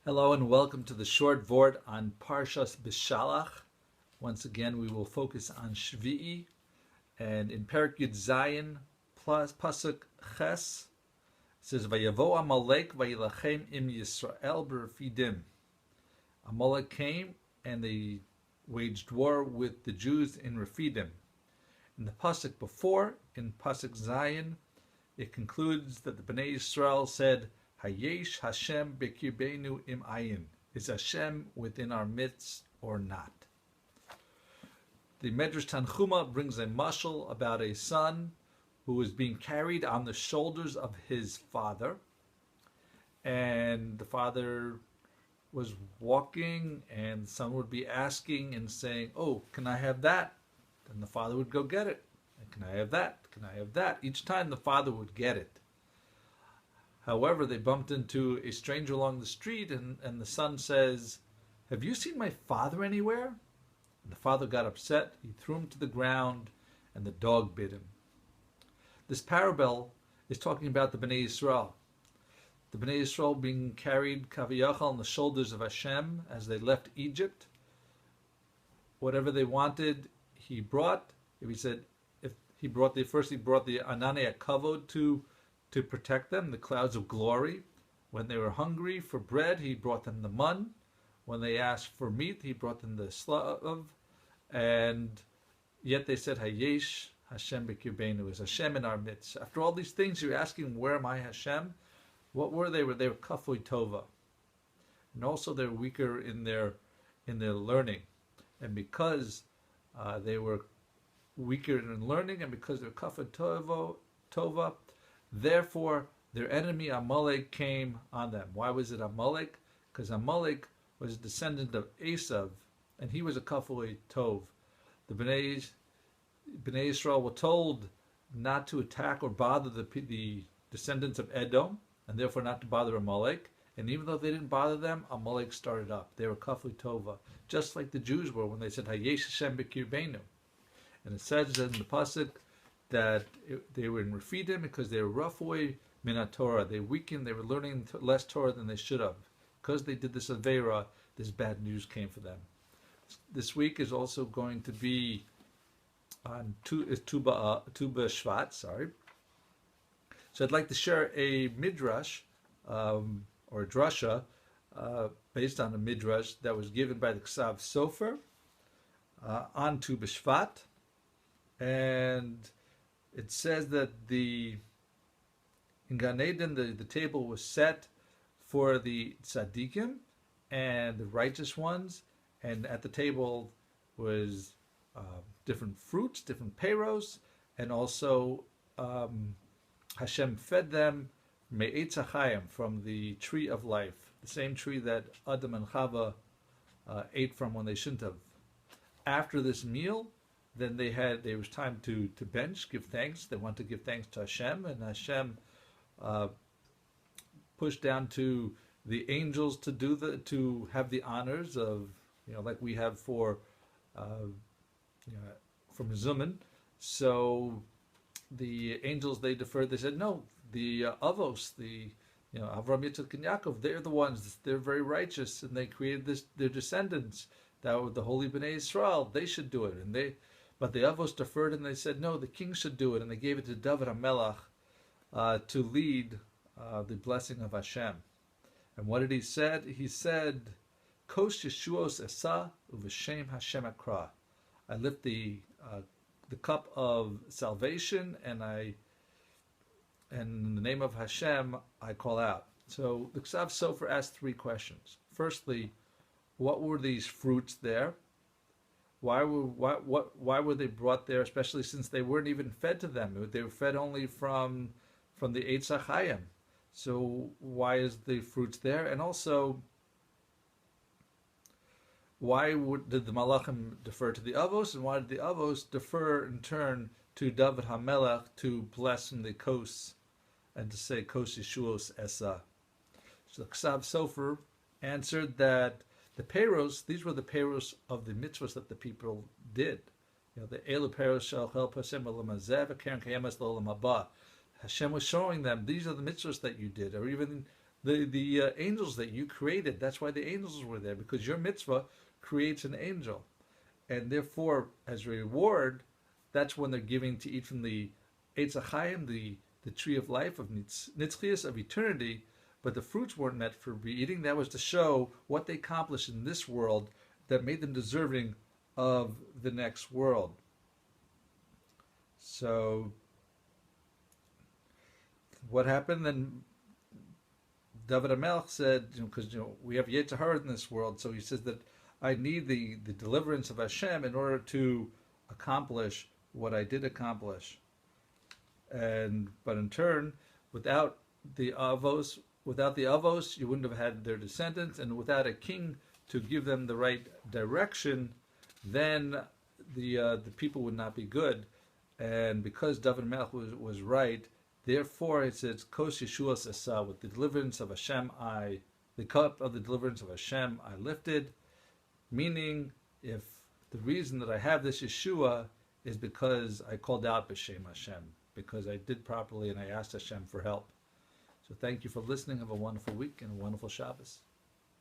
Hello and welcome to the short Vort on Parshas Beshalach. Once again, we will focus on Shevii, and in Perek Yud Zayin plus Pasuk Ches, it says, "Vayavo Amalek vayilachem im Yisrael Refidim." Amalek came and they waged war with the Jews in Refidim. In the pasuk before, in Pasuk Zayin, it concludes that the Bnei Yisrael said, Hayesh Hashem bekirbeinu im ayin. Is Hashem within our midst or not? The Midrash Tanchuma brings a mashal about a son who was being carried on the shoulders of his father, and the father was walking, and the son would be asking and saying, "Oh, can I have that?" Then the father would go get it. "Can I have that? Can I have that?" Each time the father would get it. However, they bumped into a stranger along the street, and the son says, "Have you seen my father anywhere?" And the father got upset. He threw him to the ground, and the dog bit him. This parable is talking about the Bnei Yisrael. The Bnei Yisrael being carried kaviyachal on the shoulders of Hashem as they left Egypt. Whatever they wanted, he brought. If he brought the Ananei Kavod to protect them, the clouds of glory. When they were hungry for bread, he brought them the mun. When they asked for meat, he brought them the slav. And yet they said, Hayesh Hashem b'kirbeinu, is Hashem in our midst. After all these things, you're asking, where am I, Hashem? What were they? They were kafui tova. And also they're weaker in their learning. And because they were weaker in learning, and because they're kafui tova, therefore, their enemy Amalek came on them. Why was it Amalek? Because Amalek was a descendant of Esav, and he was a kafui tov. The Bnei Yisrael were told not to attack or bother the descendants of Edom, and therefore not to bother Amalek. And even though they didn't bother them, Amalek started up. They were kafui tova, just like the Jews were when they said Hayesh Hashem b'kirbeinu. And it says in the pasuk that they were in Refidim because they were rafui minat Torah. They weakened. They were learning less Torah than they should have. Because they did this aveira, this bad news came for them. This week is also going to be on Tu B'shvat. So I'd like to share a Midrash or a Drasha based on a Midrash that was given by the Ksav Sofer on Tu B'shvat, and it says that in Gan Eden the table was set for the tzaddikim and the righteous ones, and at the table was different fruits, different peiros, and also Hashem fed them me'etz hachayim, from the tree of life, the same tree that Adam and Chava ate from when they shouldn't have. After this meal, then there was time to bench, give thanks. They want to give thanks to Hashem, and Hashem pushed down to the angels to have the honors of, like we have for from Zuman. So the angels, they deferred. They said, no, the Avos, Avram, Yitzchak, and Yaakov, they're the ones. They're very righteous, and they created their descendants. That were the holy Bnei Yisrael. They should do it, But the Avos deferred, and they said, no, the king should do it. And they gave it to David HaMelech to lead the blessing of Hashem. And what did he say? He said, Kos Yeshuos Esa Uv'Shem Hashem Akra. I lift the cup of salvation, and in the name of Hashem, I call out. So the Ksav Sofer asked three questions. Firstly, what were these fruits there? Why were they brought there, especially since they weren't even fed to them? They were fed only from the Eitz HaChayim. So why is the fruits there? And also, why did the Malachim defer to the Avos, and why did the Avos defer in turn to David HaMelech to bless in the Kos and to say Kos Yeshuos Esa? So the Ksav Sofer answered that the peiros, these were the peiros of the mitzvahs that the people did. The Elu peiros shall help Hashem Karen Kayemas L'Olam Haba. Hashem was showing them, these are the mitzvahs that you did, or even the angels that you created. That's why the angels were there, because your mitzvah creates an angel, and therefore, as a reward, that's when they're giving to eat from the Eitz HaChaim, the tree of life of Nitzchias, of eternity. But the fruits weren't meant for eating. That was to show what they accomplished in this world that made them deserving of the next world. So, what happened then? David Amalek said, because we have Yetzer Hara in this world, so he says that I need the deliverance of Hashem in order to accomplish what I did accomplish. But in turn, without the avos, you wouldn't have had their descendants, and without a king to give them the right direction, then the people would not be good. And because David Melech was right, therefore it says, Kos Yeshuas Asa, with the deliverance of Hashem, the cup of the deliverance of Hashem I lifted, meaning if the reason that I have this Yeshua is because I called out B'Shem Hashem, because I did properly and I asked Hashem for help. So thank you for listening. Have a wonderful week and a wonderful Shabbos.